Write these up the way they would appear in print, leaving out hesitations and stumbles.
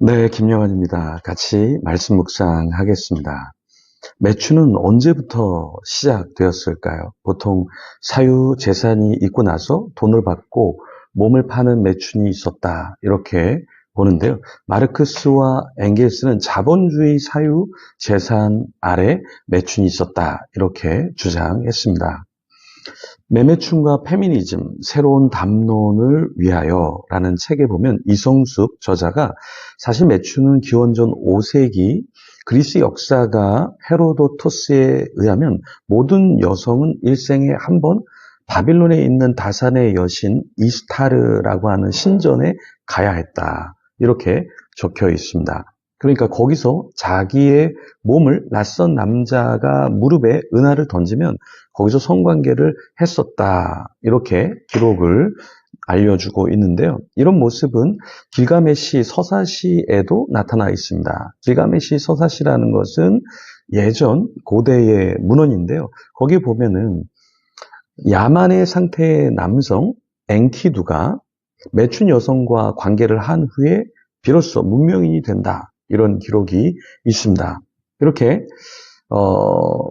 네, 김영환입니다. 같이 말씀 묵상하겠습니다. 매춘은 언제부터 시작되었을까요? 보통 사유 재산이 있고 나서 돈을 받고 몸을 파는 매춘이 있었다. 이렇게 보는데요. 마르크스와 엥겔스는 자본주의 사유 재산 아래 매춘이 있었다. 이렇게 주장했습니다. 매매춘과 페미니즘, 새로운 담론을 위하여 라는 책에 보면 이성숙 저자가 사실 매춘은 기원전 5세기 그리스 역사가 헤로도토스에 의하면 모든 여성은 일생에 한 번 바빌론에 있는 다산의 여신 이스타르라고 하는 신전에 가야 했다. 이렇게 적혀 있습니다. 그러니까 거기서 자기의 몸을 낯선 남자가 무릎에 은하를 던지면 거기서 성관계를 했었다. 이렇게 기록을 알려주고 있는데요. 이런 모습은 길가메시 서사시에도 나타나 있습니다. 길가메시 서사시라는 것은 예전 고대의 문헌인데요. 거기 보면은 야만의 상태의 남성 엔키두가 매춘 여성과 관계를 한 후에 비로소 문명인이 된다. 이런 기록이 있습니다. 이렇게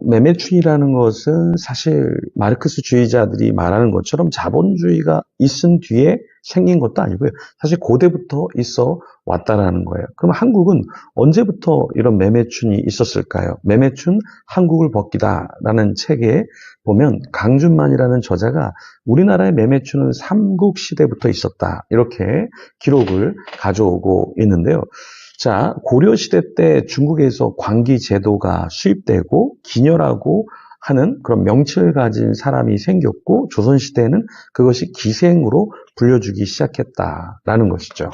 매매춘이라는 것은 사실 마르크스주의자들이 말하는 것처럼 자본주의가 있은 뒤에 생긴 것도 아니고요. 사실 고대부터 있어 왔다라는 거예요. 그럼 한국은 언제부터 이런 매매춘이 있었을까요? 매매춘 한국을 벗기다라는 책에 보면 강준만이라는 저자가 우리나라의 매매춘은 삼국시대부터 있었다. 이렇게 기록을 가져오고 있는데요. 자, 고려시대 때 중국에서 관기 제도가 수입되고 기녀라고 하는 그런 명칭을 가진 사람이 생겼고 조선시대에는 그것이 기생으로 불려주기 시작했다라는 것이죠.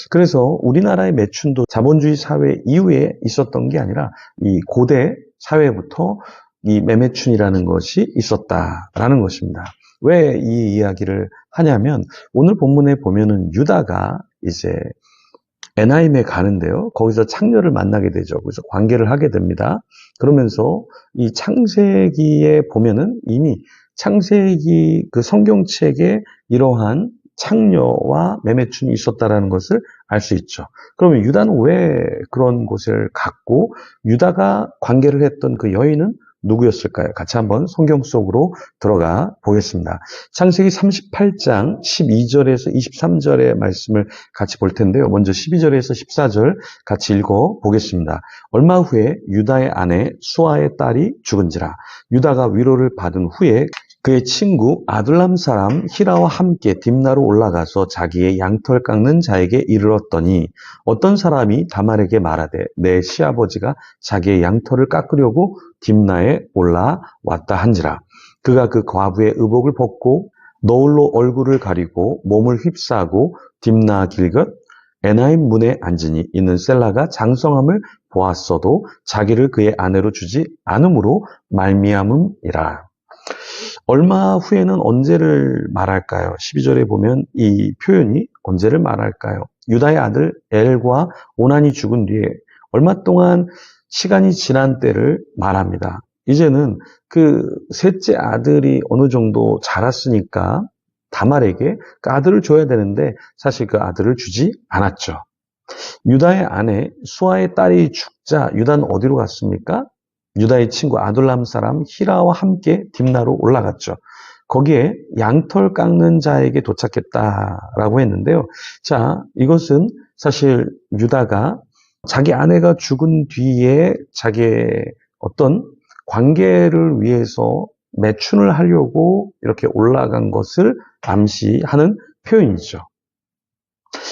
그래서 우리나라의 매춘도 자본주의 사회 이후에 있었던 게 아니라 이 고대 사회부터 이 매매춘이라는 것이 있었다라는 것입니다. 왜 이 이야기를 하냐면 오늘 본문에 보면은 유다가 이제 에나임에 가는데요. 거기서 창녀를 만나게 되죠. 그래서 관계를 하게 됩니다. 그러면서 이 창세기에 보면은 이미 창세기 그 성경책에 이러한 창녀와 매매춘이 있었다라는 것을 알 수 있죠. 그러면 유다는 왜 그런 곳을 갔고 유다가 관계를 했던 그 여인은 누구였을까요? 같이 한번 성경 속으로 들어가 보겠습니다. 창세기 38장 12절에서 23절의 말씀을 같이 볼 텐데요. 먼저 12절에서 14절 같이 읽어 보겠습니다. 얼마 후에 유다의 아내 수아의 딸이 죽은지라. 유다가 위로를 받은 후에 그의 친구 아둘람 사람 히라와 함께 딥나로 올라가서 자기의 양털 깎는 자에게 이르렀더니 어떤 사람이 다말에게 말하되 내 시아버지가 자기의 양털을 깎으려고 딥나에 올라왔다 한지라. 그가 그 과부의 의복을 벗고 너울로 얼굴을 가리고 몸을 휩싸고 딥나 길것 에나임 문에 앉으니 이는 셀라가 장성함을 보았어도 자기를 그의 아내로 주지 않음으로 말미암음이라. 얼마 후에는 언제를 말할까요? 12절에 보면 이 표현이 언제를 말할까요? 유다의 아들 엘과 오난이 죽은 뒤에 얼마 동안 시간이 지난 때를 말합니다. 이제는 그 셋째 아들이 어느 정도 자랐으니까 다말에게 그 아들을 줘야 되는데 사실 그 아들을 주지 않았죠. 유다의 아내 수아의 딸이 죽자 유다는 어디로 갔습니까? 유다의 친구 아둘람 사람 히라와 함께 딥나로 올라갔죠. 거기에 양털 깎는 자에게 도착했다라고 했는데요. 자, 이것은 사실 유다가 자기 아내가 죽은 뒤에 자기의 어떤 관계를 위해서 매춘을 하려고 이렇게 올라간 것을 암시하는 표현이죠.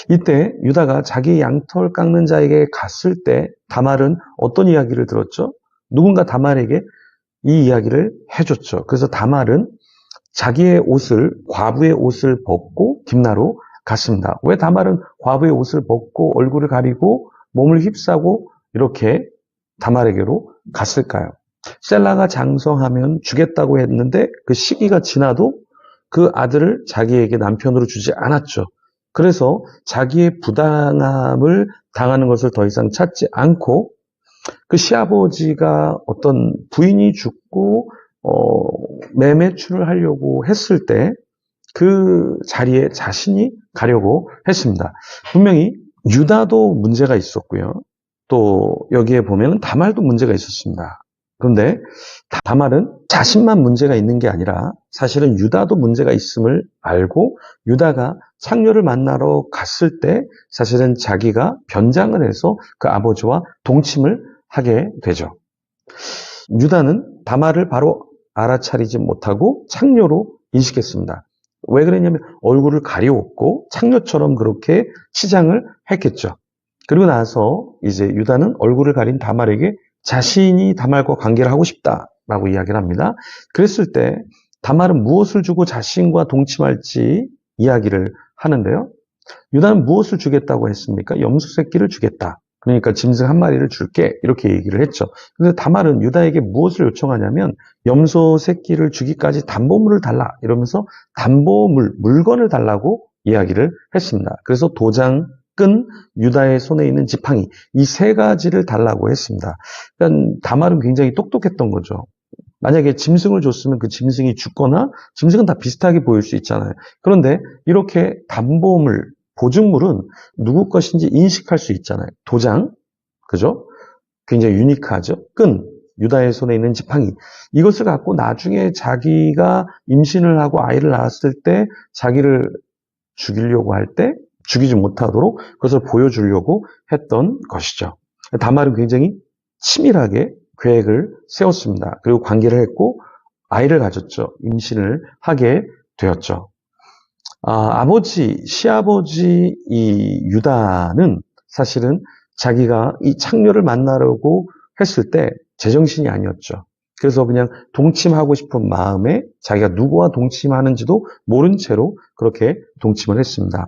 이때 유다가 자기 양털 깎는 자에게 갔을 때 다말은 어떤 이야기를 들었죠? 누군가 다말에게 이 이야기를 해줬죠. 그래서 다말은 자기의 옷을, 과부의 옷을 벗고 딥나로 갔습니다. 왜 다말은 과부의 옷을 벗고 얼굴을 가리고 몸을 휩싸고 이렇게 다말에게로 갔을까요? 셀라가 장성하면 주겠다고 했는데 그 시기가 지나도 그 아들을 자기에게 남편으로 주지 않았죠. 그래서 자기의 부당함을 당하는 것을 더 이상 찾지 않고 그 시아버지가 어떤 부인이 죽고 매매출을 하려고 했을 때 그 자리에 자신이 가려고 했습니다. 분명히 유다도 문제가 있었고요. 또 여기에 보면 다말도 문제가 있었습니다. 그런데 다말은 자신만 문제가 있는 게 아니라 사실은 유다도 문제가 있음을 알고 유다가 창녀를 만나러 갔을 때 사실은 자기가 변장을 해서 그 아버지와 동침을 하게 되죠. 유다는 다말을 바로 알아차리지 못하고 창녀로 인식했습니다. 왜 그랬냐면 얼굴을 가리웠고 창녀처럼 그렇게 치장을 했겠죠. 그리고 나서 이제 유다는 얼굴을 가린 다말에게 자신이 다말과 관계를 하고 싶다라고 이야기를 합니다. 그랬을 때 다말은 무엇을 주고 자신과 동침할지 이야기를 하는데요. 유다는 무엇을 주겠다고 했습니까? 염소 새끼를 주겠다. 그러니까 짐승 한 마리를 줄게 이렇게 얘기를 했죠. 그런데 다말은 유다에게 무엇을 요청하냐면 염소 새끼를 주기까지 담보물을 달라 이러면서 담보물, 물건을 달라고 이야기를 했습니다. 그래서 도장, 끈, 유다의 손에 있는 지팡이 이 세 가지를 달라고 했습니다. 그러니까 다말은 굉장히 똑똑했던 거죠. 만약에 짐승을 줬으면 그 짐승이 죽거나 짐승은 다 비슷하게 보일 수 있잖아요. 그런데 이렇게 담보물, 보증물은 누구 것인지 인식할 수 있잖아요. 도장, 그죠? 굉장히 유니크하죠. 끈, 유다의 손에 있는 지팡이. 이것을 갖고 나중에 자기가 임신을 하고 아이를 낳았을 때 자기를 죽이려고 할 때 죽이지 못하도록 그것을 보여주려고 했던 것이죠. 다말은 굉장히 치밀하게 계획을 세웠습니다. 그리고 관계를 했고 아이를 가졌죠. 임신을 하게 되었죠. 아버지, 시아버지 이 유다는 사실은 자기가 이 창녀를 만나려고 했을 때 제정신이 아니었죠. 그래서 그냥 동침하고 싶은 마음에 자기가 누구와 동침하는지도 모른 채로 그렇게 동침을 했습니다.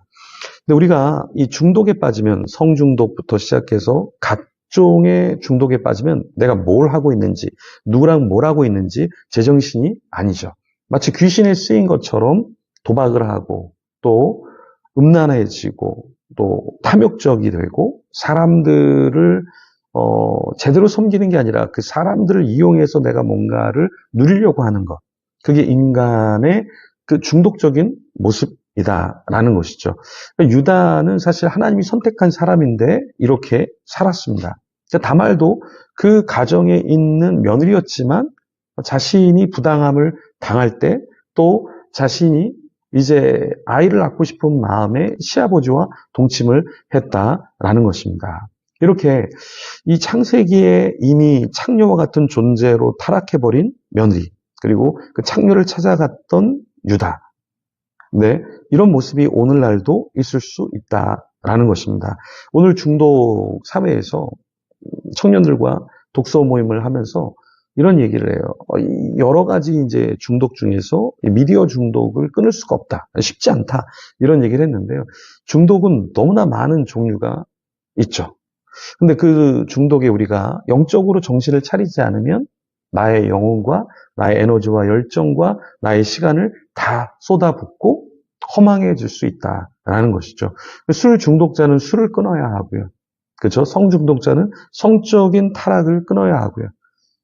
근데 우리가 이 중독에 빠지면 성중독부터 시작해서 각종의 중독에 빠지면 내가 뭘 하고 있는지, 누구랑 뭘 하고 있는지 제정신이 아니죠. 마치 귀신에 쓰인 것처럼 도박을 하고 또 음란해지고 또 탐욕적이 되고 사람들을 제대로 섬기는 게 아니라 그 사람들을 이용해서 내가 뭔가를 누리려고 하는 것. 그게 인간의 그 중독적인 모습이다라는 것이죠. 유다는 사실 하나님이 선택한 사람인데 이렇게 살았습니다. 다말도 그 가정에 있는 며느리였지만 자신이 부당함을 당할 때 또 자신이 이제 아이를 낳고 싶은 마음에 시아버지와 동침을 했다라는 것입니다. 이렇게 이 창세기에 이미 창녀와 같은 존재로 타락해버린 며느리, 그리고 그 창녀를 찾아갔던 유다. 네, 이런 모습이 오늘날도 있을 수 있다라는 것입니다. 오늘 중독 사회에서 청년들과 독서 모임을 하면서 이런 얘기를 해요. 여러 가지 이제 중독 중에서 미디어 중독을 끊을 수가 없다. 쉽지 않다. 이런 얘기를 했는데요. 중독은 너무나 많은 종류가 있죠. 근데 그 중독에 우리가 영적으로 정신을 차리지 않으면 나의 영혼과 나의 에너지와 열정과 나의 시간을 다 쏟아붓고 허망해질 수 있다라는 것이죠. 술 중독자는 술을 끊어야 하고요. 그렇죠? 성 중독자는 성적인 타락을 끊어야 하고요.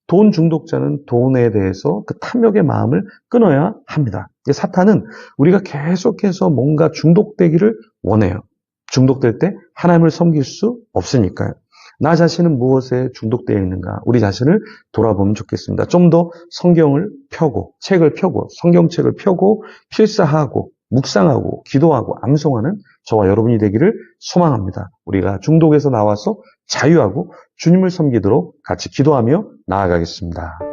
돈 중독자는 돈에 대해서 그 탐욕의 마음을 끊어야 합니다. 사탄은 우리가 계속해서 뭔가 중독되기를 원해요. 중독될 때 하나님을 섬길 수 없으니까요. 나 자신은 무엇에 중독되어 있는가? 우리 자신을 돌아보면 좋겠습니다. 좀 더 성경을 펴고, 책을 펴고, 성경책을 펴고, 필사하고, 묵상하고, 기도하고, 암송하는 저와 여러분이 되기를 소망합니다. 우리가 중독에서 나와서 자유하고 주님을 섬기도록 같이 기도하며 나아가겠습니다.